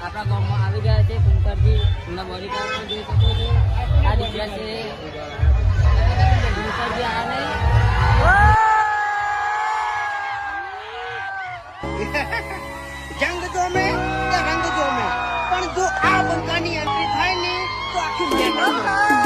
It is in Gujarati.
આપણા ગામમાં આવી ગયા છે કુંકરજી. એમના બોડી કાર્ડ પણ જોઈ શકો છો. આ જગ્યા છે કુંકરજી. આ નહીં જંગ જો મેં રંગ જો મેં પણ જો આ બંકાની એન્ટ્રી થાય ને તો આખી મેટર